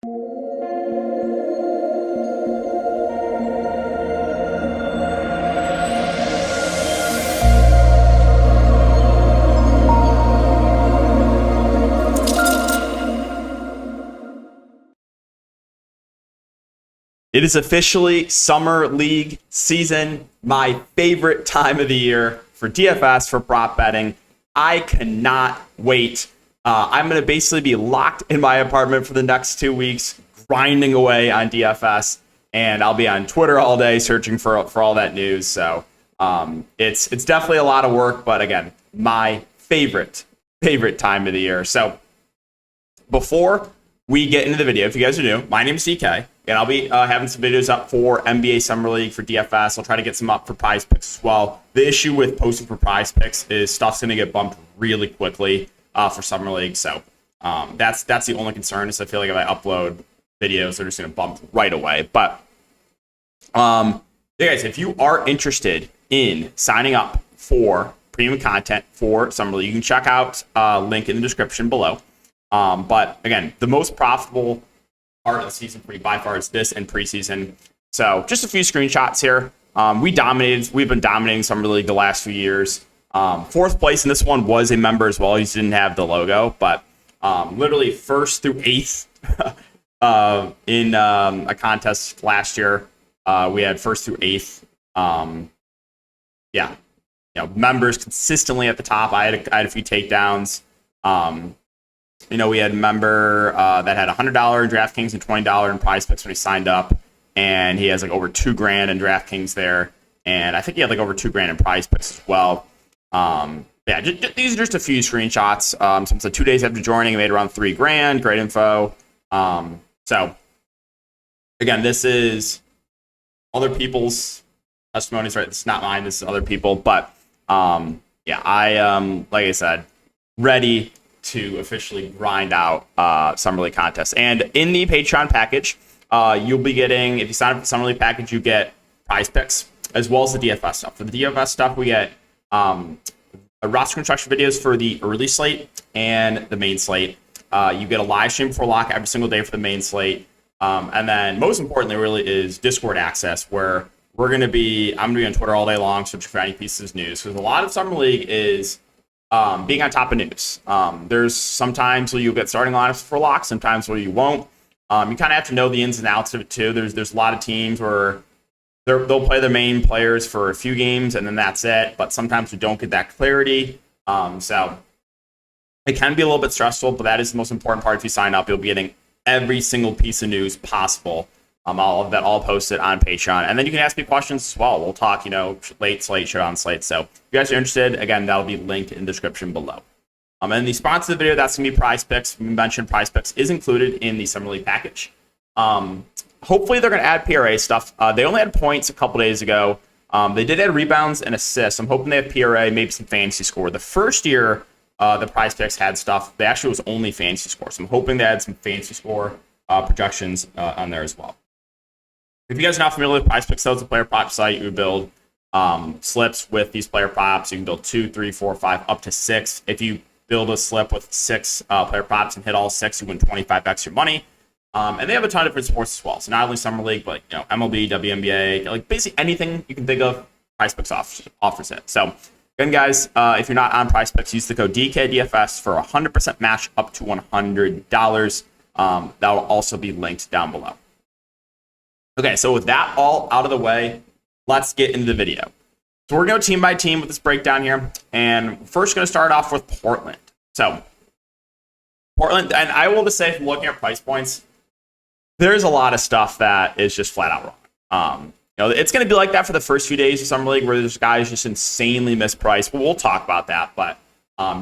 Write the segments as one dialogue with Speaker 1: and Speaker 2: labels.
Speaker 1: It is officially Summer League season, my favorite time of the year for DFS, for prop betting. I cannot wait. I'm going to basically be locked in my apartment for the next 2 weeks, grinding away on DFS, and I'll be on Twitter all day searching for all that news. So it's definitely a lot of work, but again, my favorite time of the year. So before we get into the video, if you guys are new, my name is DK, and I'll be having some videos up for NBA Summer League, for DFS. I'll try to get some up for Prize Picks as well. The issue with posting for Prize Picks is stuff's going to get bumped really quickly for Summer League. So that's the only concern, is I feel like if I upload videos, they're just going to bump right away. But yeah, guys, if you are interested in signing up for premium content for Summer League, you can check out link in the description below. But again, the most profitable part of the season for me by far is this and preseason. So just a few screenshots here. We've been dominating Summer League the last few years. Fourth place in this one was a member as well. He just didn't have the logo, but literally first through eighth in a contest last year. We had first through eighth. Members consistently at the top. I had a few takedowns. We had a member that had $100 in Draftkings and $20 in Prize Picks when he signed up, and he has like over $2,000 in Draftkings there, and I think he had like over $2,000 in Prize Picks as well. These are just a few screenshots. Since the 2 days after joining, I made around $3,000. Great info. So again, this is other people's testimonies, right? This is not mine. This is other people, but I like I said, ready to officially grind out Summer League contests. And in the Patreon package, you'll be getting, if you sign up for the Summer League package, you get Prize Picks as well as the DFS stuff. For the DFS stuff, we get roster construction videos for the early slate and the main slate. You get a live stream before lock every single day for the main slate. And then most importantly really is Discord access, where I'm going to be on Twitter all day long searching for any pieces of news, because a lot of Summer League is being on top of news. There's sometimes where you'll get starting lineups for locks, sometimes where you won't. You kind of have to know the ins and outs of it too. There's a lot of teams where they'll play their main players for a few games and then that's it. But sometimes we don't get that clarity. So it can be a little bit stressful, but that is the most important part. If you sign up, you'll be getting every single piece of news possible. All of that all posted on Patreon. And then you can ask me questions as well. We'll talk, late slate, showdown slate. So if you guys are interested, again, that'll be linked in the description below. And the sponsor of the video, that's going to be Prize Picks. We mentioned Prize Picks is included in the Summer League package. Hopefully they're going to add PRA stuff. They only had points a couple days ago. They did add rebounds and assists. I'm hoping they have PRA, maybe some fantasy score. The first year the Prize Picks had stuff, they actually was only fantasy score. So I'm hoping they had some fantasy score projections on there as well. If you guys are not familiar with Prize Picks, though, it's a player prop site. You build slips with these player props. You can build 2, 3, 4, 5, up to 6. If you build a slip with 6 player props and hit all 6, you win 25x your money. And they have a ton of different sports as well. So not only Summer League, but MLB, WNBA, like basically anything you can think of, Prize Picks offers it. So again, guys, if you're not on Prize Picks, use the code DKDFS for a 100% match up to $100. That will also be linked down below. Okay, so with that all out of the way, let's get into the video. So we're going to go team by team with this breakdown here. And first going to start off with Portland. So Portland, and I will just say from looking at price points, there's a lot of stuff that is just flat out wrong. It's going to be like that for the first few days of Summer League, where there's guys just insanely mispriced. But we'll talk about that. But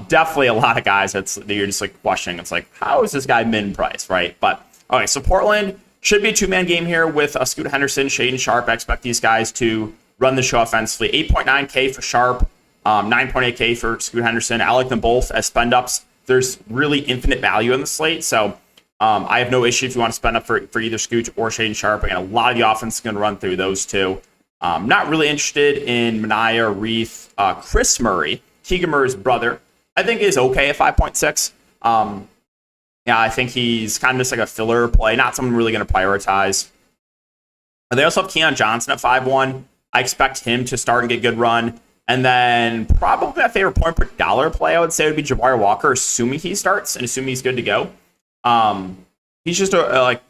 Speaker 1: definitely a lot of guys that you're just like questioning. It's like, how is this guy min price, right? But okay, so Portland should be a two-man game here with Scoot Henderson, Shaedon Sharpe. I expect these guys to run the show offensively. 8.9K for Sharpe, 9.8K for Scoot Henderson. I like them both as spend-ups. There's really infinite value in the slate, so I have no issue if you want to spend up for either Scoot or Shaedon Sharpe. And a lot of the offense is going to run through those two. Not really interested in Mania, Reith, Chris Murray, Keegan Murray's brother. I think is okay at 5.6. Yeah, I think he's kind of just like a filler play, not someone really going to prioritize. And they also have Keon Johnson at 5-1. I expect him to start and get good run. And then probably my favorite point per dollar play, I would say, would be Jabari Walker, assuming he starts and assuming he's good to go. He's just like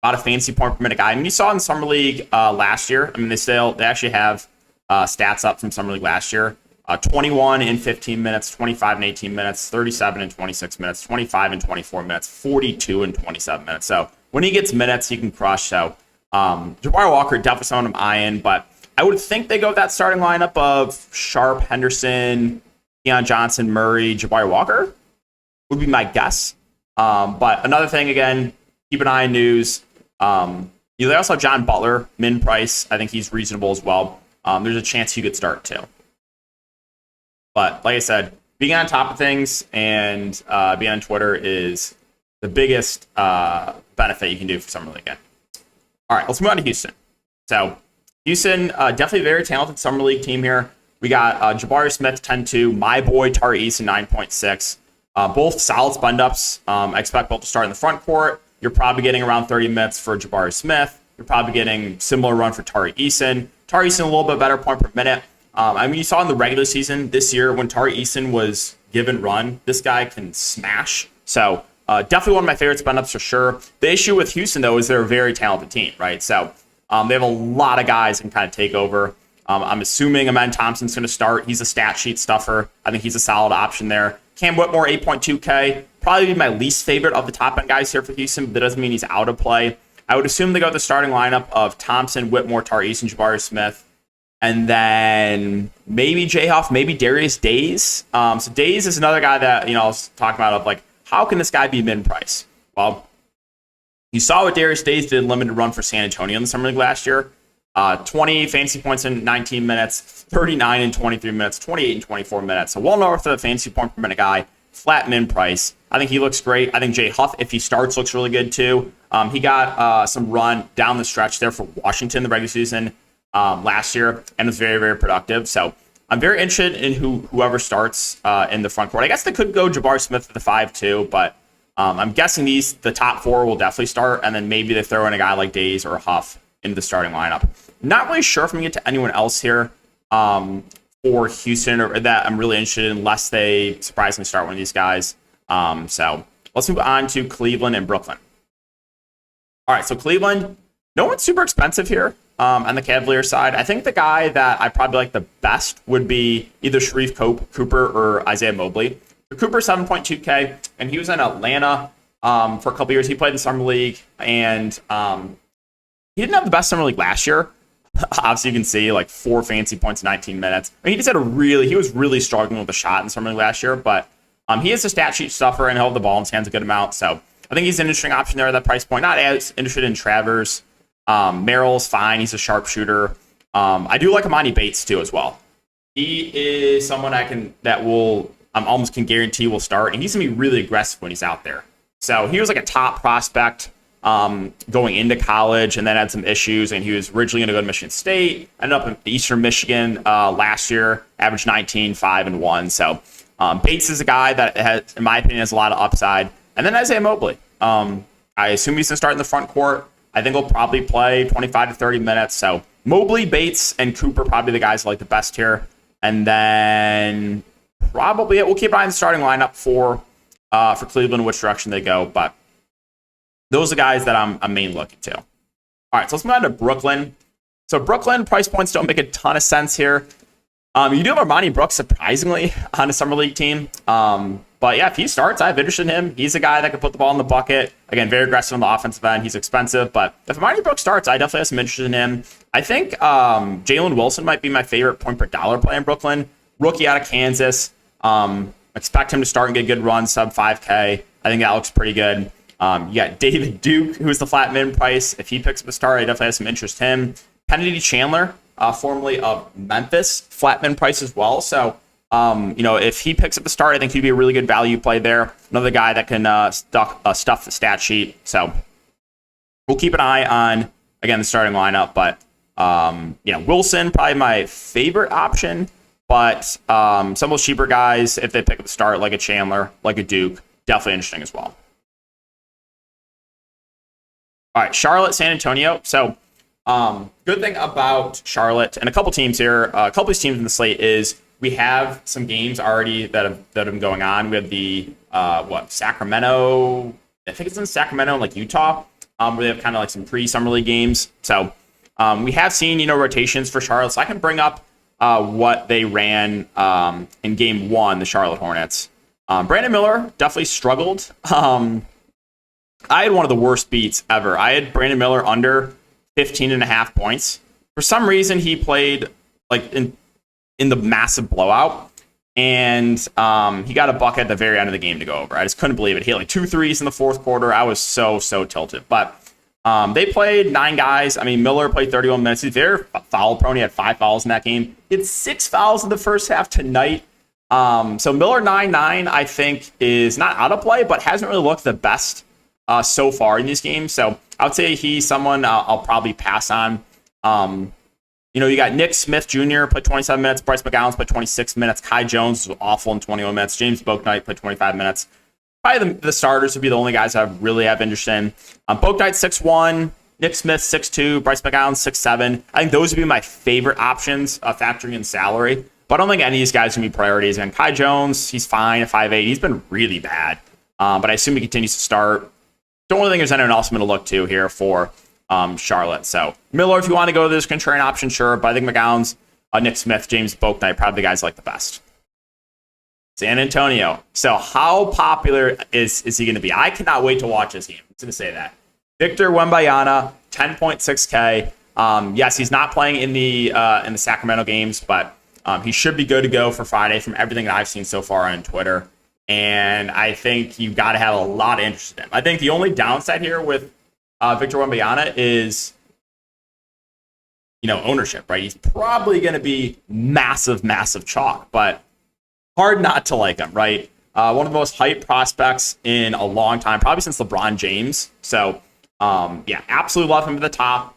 Speaker 1: about a fancy point per minute guy. I mean, you saw in Summer League last year. I mean, they actually have stats up from Summer League last year. 21 in 15 minutes, 25 in 18 minutes, 37 in 26 minutes, 25 in 24 minutes, 42 in 27 minutes. So when he gets minutes, he can crush. So Jabari Walker, definitely someone I'm eyeing, but I would think they go with that starting lineup of Sharp, Henderson, Keon Johnson, Murray, Jabari Walker would be my guess. But another thing, again, keep an eye on news. They also have John Butler, min price. I think he's reasonable as well. There's a chance he could start too. But like I said, being on top of things and being on Twitter is the biggest benefit you can do for Summer League. All right, let's move on to Houston. So Houston, definitely a very talented Summer League team here. We got Jabari Smith, 10-2. My boy, Tari Eason, 9.6. Both solid spend-ups. I expect both to start in the front court. You're probably getting around 30 minutes for Jabari Smith. You're probably getting similar run for Tari Eason. Tari Eason a little bit better point per minute. I mean, you saw in the regular season this year when Tari Eason was given run, this guy can smash. So definitely one of my favorite spend-ups for sure. The issue with Houston, though, is they're a very talented team, right? So they have a lot of guys that can kind of take over. I'm assuming Amen Thompson's going to start. He's a stat sheet stuffer. I think he's a solid option there. Cam Whitmore, 8.2K. Probably be my least favorite of the top-end guys here for Houston, but that doesn't mean he's out of play. I would assume they go with the starting lineup of Thompson, Whitmore, Tari Eason, Jabari Smith, and then maybe Jay Huff, maybe Darius Days. So Days is another guy that, I was talking about of like, how can this guy be min-price? Well, you saw what Darius Days did in limited run for San Antonio in the Summer League last year. 20 fantasy points in 19 minutes, 39 in 23 minutes, 28 in 24 minutes. So well north of the fantasy point per minute guy, flat min price. I think he looks great. I think Jay Huff, if he starts, looks really good too. He got some run down the stretch there for Washington the regular season last year and was very, very productive. So I'm very interested in whoever starts in the front court. I guess they could go Jabari Smith at the 5-2, but I'm guessing the top four will definitely start, and then maybe they throw in a guy like Days or Huff into the starting lineup. Not really sure if I'm going to get to anyone else here for Houston or that I'm really interested in unless they surprisingly start one of these guys. So let's move on to Cleveland and Brooklyn. All right, so Cleveland, no one's super expensive here on the Cavaliers side. I think the guy that I probably like the best would be either Sharif Cooper or Isaiah Mobley. Cooper, 7.2K, and he was in Atlanta for a couple years. He played in Summer League, and he didn't have the best Summer League last year. Obviously, you can see like 4 fancy points in 19 minutes. I mean, he was really struggling with the shot in Summer League last year, but he is a stat sheet stuffer and held the ball in his hands a good amount. So I think he's an interesting option there at that price point. Not as interested in Travers. Merrill's fine. He's a sharpshooter. I do like Amani Bates too as well. He is someone I'm almost can guarantee will start, and he's gonna be really aggressive when he's out there. So he was like a top prospect going into college, and then had some issues, and he was originally going to go to Michigan State, ended up in Eastern Michigan last year, averaged 19, 5, and 1. So Bates is a guy that has, in my opinion, has a lot of upside. And then Isaiah Mobley. I assume he's going to start in the front court. I think he'll probably play 25 to 30 minutes. So Mobley, Bates, and Cooper probably the guys I like the best here. And then probably we'll keep an eye on the starting lineup for Cleveland, which direction they go. But those are guys that I'm mainly looking to. All right, so let's move on to Brooklyn. So Brooklyn price points don't make a ton of sense here. You do have Armani Brooks, surprisingly, on a Summer League team. But yeah, if he starts, I have interest in him. He's a guy that can put the ball in the bucket. Again, very aggressive on the offensive end. He's expensive. But if Armani Brooks starts, I definitely have some interest in him. I think Jalen Wilson might be my favorite point per dollar play in Brooklyn. Rookie out of Kansas. Expect him to start and get a good run, sub 5K. I think that looks pretty good. You got David Duke, who's the flat min price. If he picks up a start, I definitely have some interest in him. Kennedy Chandler, formerly of Memphis, flat min price as well. So, if he picks up a start, I think he'd be a really good value play there. Another guy that can stuff the stat sheet. So we'll keep an eye on, again, the starting lineup. But, Wilson, probably my favorite option. But some of those cheaper guys, if they pick up a start, like a Chandler, like a Duke, definitely interesting as well. All right, Charlotte, San Antonio. So good thing about Charlotte and a couple teams here, a couple of these teams in the slate is we have some games already that have been going on. We have the Sacramento. I think it's in Sacramento and like Utah, where they have kind of like some pre-summer league games. So we have seen rotations for Charlotte. So I can bring up what they ran in game one, the Charlotte Hornets. Brandon Miller definitely struggled. I had one of the worst beats ever. I had Brandon Miller under 15.5 points. For some reason, he played like in the massive blowout, and he got a bucket at the very end of the game to go over. I just couldn't believe it. He had like 2 threes in the fourth quarter. I was so tilted. But they played 9 guys. I mean, Miller played 31 minutes. He's very foul prone. He had 5 fouls in that game. He had 6 fouls in the first half tonight. So Miller 9-9, I think, is not out of play, but hasn't really looked the best so far in these games. So I would say he's someone I'll probably pass on. You got Nick Smith Jr. played 27 minutes. Bryce McGowan played 26 minutes. Kai Jones was awful in 21 minutes. James Bouknight played 25 minutes. Probably the starters would be the only guys I really have interest in. Bouknight 6'1", Nick Smith 6'2", Bryce McGowan 6'7". I think those would be my favorite options, factoring in salary. But I don't think any of these guys are going to be priorities. And Kai Jones, he's fine at 5'8". He's been really bad. But I assume he continues to start. Don't really think there's anyone else I'm going to look to here for Charlotte. So Miller, if you want to go to this contrarian option, sure. But I think McGowan's, Nick Smith, James Bouknight, probably the guys I like the best. San Antonio. So how popular is he going to be? I cannot wait to watch this game. I'm going to say that. Victor Wembanyama, 10.6K. Yes, he's not playing in the Sacramento games, but he should be good to go for Friday from everything that I've seen so far on Twitter. And I think you've got to have a lot of interest in him. I think the only downside here with Victor Wembanyama is, ownership, right? He's probably going to be massive chalk, but hard not to like him, right? One of the most hyped prospects in a long time, probably since LeBron James. So, absolutely love him at the top.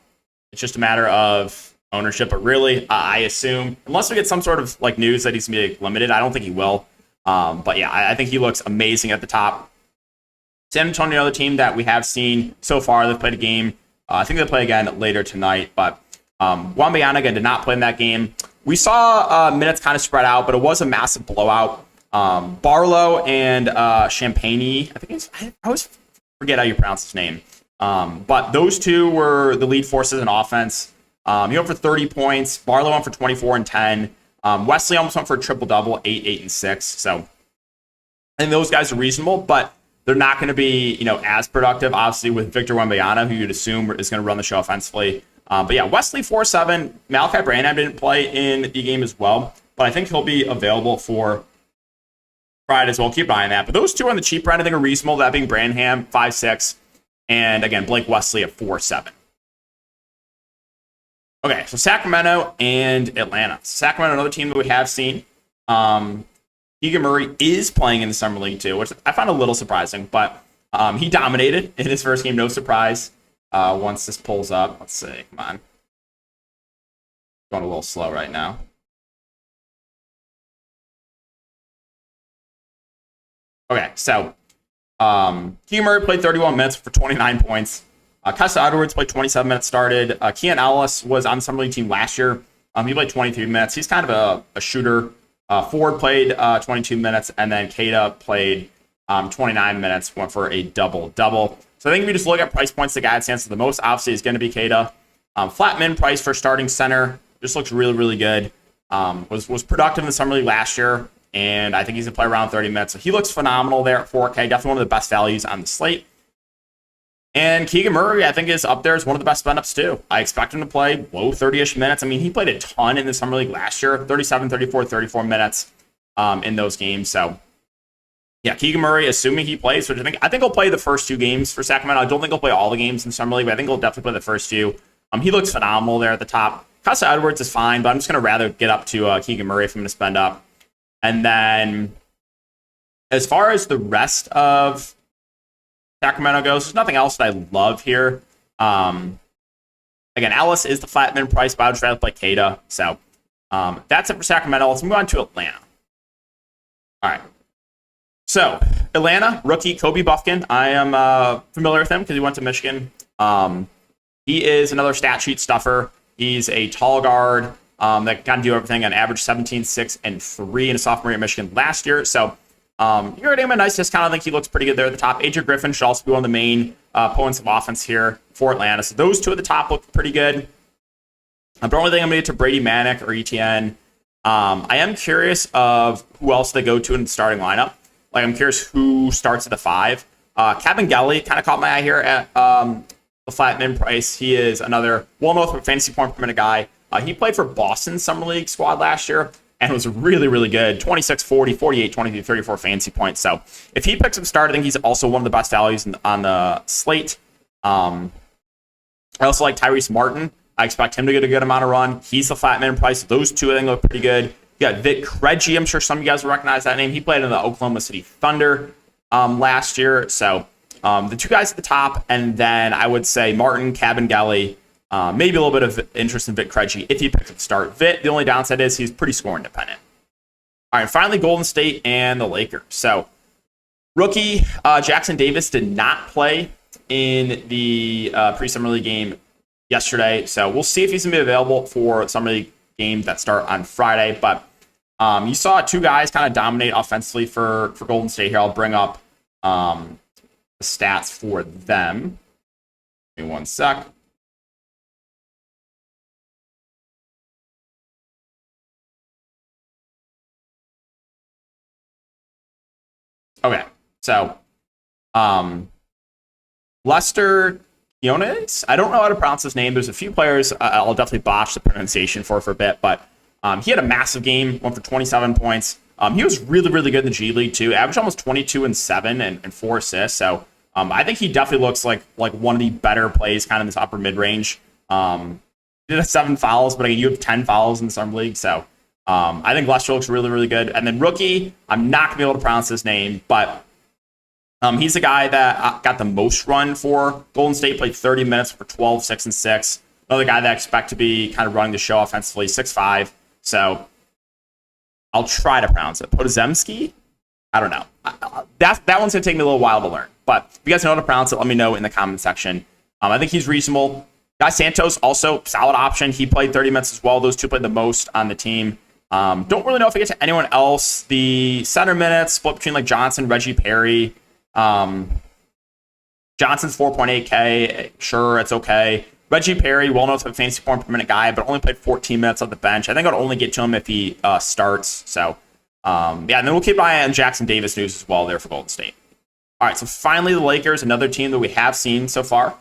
Speaker 1: It's just a matter of ownership, but really, I assume, unless we get some sort of like news that he's going to be limited, I don't think he will. But yeah, I think he looks amazing at the top. San Antonio, another team that we have seen so far. They've played a game. I think they'll play again later tonight. But Wembanyama again did not play in that game. We saw minutes kind of spread out, but it was a massive blowout. Barlow and Champagne, I always forget how you pronounce his name. But those two were the lead forces in offense. He went for 30 points. Barlow went for 24 and 10. Wesley almost went for a triple-double, 8, 8, and 6. So I think those guys are reasonable, but they're not going to be, as productive, obviously, with Victor Wembanyama, who you'd assume is going to run the show offensively. But yeah, Wesley 4-7. Malachi Branham didn't play in the game as well, but I think he'll be available for Friday as well. Keep an eye on that. But those two on the cheap end, I think, are reasonable. That being Branham 5-6, and again, Blake Wesley at 4-7. Okay, so Sacramento and Atlanta. Sacramento, another team that we have seen. Keegan Murray is playing in the Summer League too, which I found a little surprising, but he dominated in his first game. No surprise. Once this pulls up, let's see. Come on. Going a little slow right now. Okay, so Keegan Murray played 31 minutes for 29 points. Kessa Edwards played 27 minutes started. Keon Ellis was on the Summer League team last year. He played 23 minutes. He's kind of a shooter. Ford played 22 minutes, and then Keita played 29 minutes, went for a double-double. So I think if you just look at price points, the guy that stands to the most, obviously, is going to be Keita. Flat min price for starting center just looks really, really good. Was productive in the Summer League last year, and I think he's going to play around 30 minutes. So he looks phenomenal there at 4K. Definitely one of the best values on the slate. And Keegan Murray, I think, is up there as one of the best spend-ups, too. I expect him to play low 30-ish minutes. I mean, he played a ton in the Summer League last year, 37, 34, 34 minutes in those games. So, yeah, Keegan Murray, assuming he plays, which I think he'll play the first 2 games for Sacramento. I don't think he'll play all the games in the Summer League, but I think he'll definitely play the first few. He looks phenomenal there at the top. Kessa Edwards is fine, but I'm just going to rather get up to Keegan Murray if I'm going to spend up. And then, as far as the rest of Sacramento goes, there's nothing else that I love here. Again, Ellis is the flat min price, but I would rather play Keita. So that's it for Sacramento. Let's move on to Atlanta. All right. So Atlanta, rookie Kobe Buffkin. I am familiar with him because he went to Michigan He is another stat sheet stuffer. He's a tall guard that can do everything on average 17, 6, and 3 in a sophomore year at Michigan last year. So you're going to give him a nice discount. I think he looks pretty good there at the top. AJ Griffin should also be one of the main opponents of offense here for Atlanta. So those two at the top look pretty good. The only thing I'm going to get to Brady Manick or ETN. I am curious of who else they go to in the starting lineup. Like, I'm curious who starts at the 5. Kevin Gelly kind of caught my eye here at the flat min price. He is another well-known fantasy point per minute guy. He played for Boston's Summer League squad last year and was really, really good. 26, 40, 48, 23, 34 fantasy points. So if he picks up start, I think he's also one of the best values on the slate. I also like Tyrese Martin. I expect him to get a good amount of run. He's the flat min price. Those two, I think, look pretty good. You got Vic Krejci. I'm sure some of you guys will recognize that name. He played in the Oklahoma City Thunder last year. So the two guys at the top, and then I would say Martin, Kabengele, maybe a little bit of interest in Vic Krejci if he picks up start. Vit, the only downside is he's pretty score independent. All right, finally, Golden State and the Lakers. So rookie Jackson Davis did not play in the pre-Summer League game yesterday, so we'll see if he's going to be available for Summer League games that start on Friday. But you saw two guys kind of dominate offensively for Golden State here. I'll bring up the stats for them. Give me one sec. Okay, so Lester Quinones, I don't know how to pronounce his name. There's a few players I'll definitely botch the pronunciation for a bit, but he had a massive game, went for 27 points. He was really, really good in the G League too. Averaged almost 22 and 7 and 4 assists. So I think he definitely looks like one of the better plays kind of in this upper mid range. He did have 7 fouls, but you have 10 fouls in the Summer League. So I think Lester looks really, really good. And then rookie, I'm not going to be able to pronounce his name, but he's the guy that got the most run for Golden State, played 30 minutes for 12, 6, and 6. Another guy that I expect to be kind of running the show offensively, 6'5". So I'll try to pronounce it. Podzemski? I don't know. That one's going to take me a little while to learn. But if you guys know how to pronounce it, let me know in the comment section. I think he's reasonable. Guy Santos, also solid option. He played 30 minutes as well. Those two played the most on the team. Don't really know if I get to anyone else. The center minutes split between like Johnson, Reggie Perry. Johnson's 4.8K. Sure, it's okay. Reggie Perry, well-known as a fantasy point per minute guy, but only played 14 minutes on the bench. I think I'd only get to him if he starts. So, and then we'll keep an eye on Jackson Davis news as well there for Golden State. All right, so finally the Lakers, another team that we have seen so far.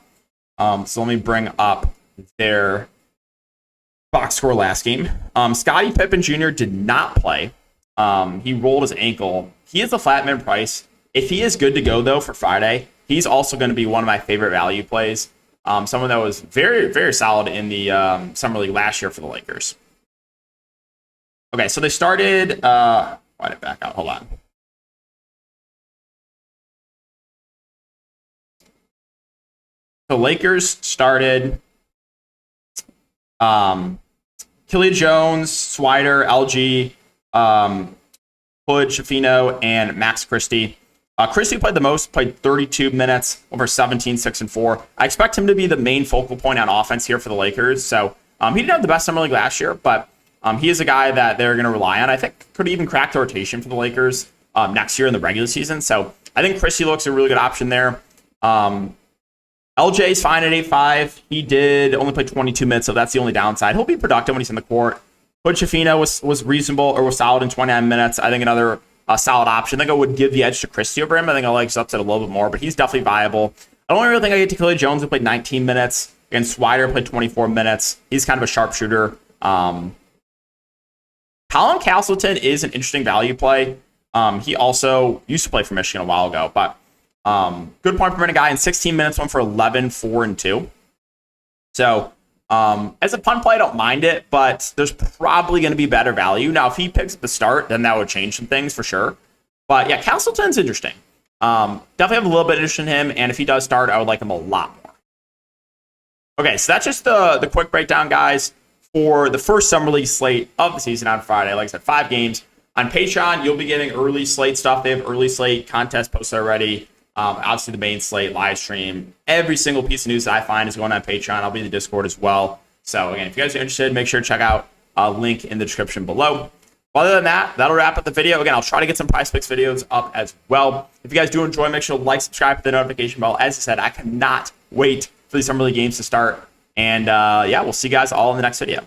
Speaker 1: So let me bring up their box score last game. Scottie Pippen Jr. did not play. He rolled his ankle. He is a flat min price. If he is good to go, though, for Friday, he's also going to be one of my favorite value plays. Someone that was very, very solid in the Summer League last year for the Lakers. Okay, so they started... why did it back out? Hold on. The Lakers started Killian Jones, Swider, LG, Hood, Shafino, and Max Christie. Christie played the most, played 32 minutes, over 17, 6, and 4. I expect him to be the main focal point on offense here for the Lakers. So he didn't have the best Summer League last year, but he is a guy that they're going to rely on. I think could even crack the rotation for the Lakers next year in the regular season. So I think Christie looks a really good option there. LJ's fine at 8.5. He did only play 22 minutes, so that's the only downside. He'll be productive when he's in the court. Hood Shafino was reasonable or was solid in 29 minutes. I think another solid option. I think I would give the edge to Christie over him. I think I like his upside a little bit more, but he's definitely viable. I don't really think I get to Killian Jones, who played 19 minutes, and Swider played 24 minutes. He's kind of a sharpshooter. Colin Castleton is an interesting value play. He also used to play for Michigan a while ago, but good point per minute guy in 16 minutes, went for 11, 4, and 2. So as a punt play, I don't mind it, but there's probably going to be better value. Now, if he picks up the start, then that would change some things for sure. But yeah, Castleton's interesting. Definitely have a little bit of interest in him, and if he does start, I would like him a lot more. Okay, so that's just the quick breakdown, guys, for the first Summer League slate of the season on Friday. Like I said, 5 games. On Patreon, you'll be getting early slate stuff. They have early slate contest posted already. Obviously, the main slate, live stream, every single piece of news that I find is going on Patreon. I'll be in the Discord as well. So again, if you guys are interested, make sure to check out a link in the description below. Other than that, that'll wrap up the video. Again, I'll try to get some Prize Picks videos up as well. If you guys do enjoy, make sure to like, subscribe, hit the notification bell. As I said, I cannot wait for these Summer League games to start. And yeah, we'll see you guys all in the next video.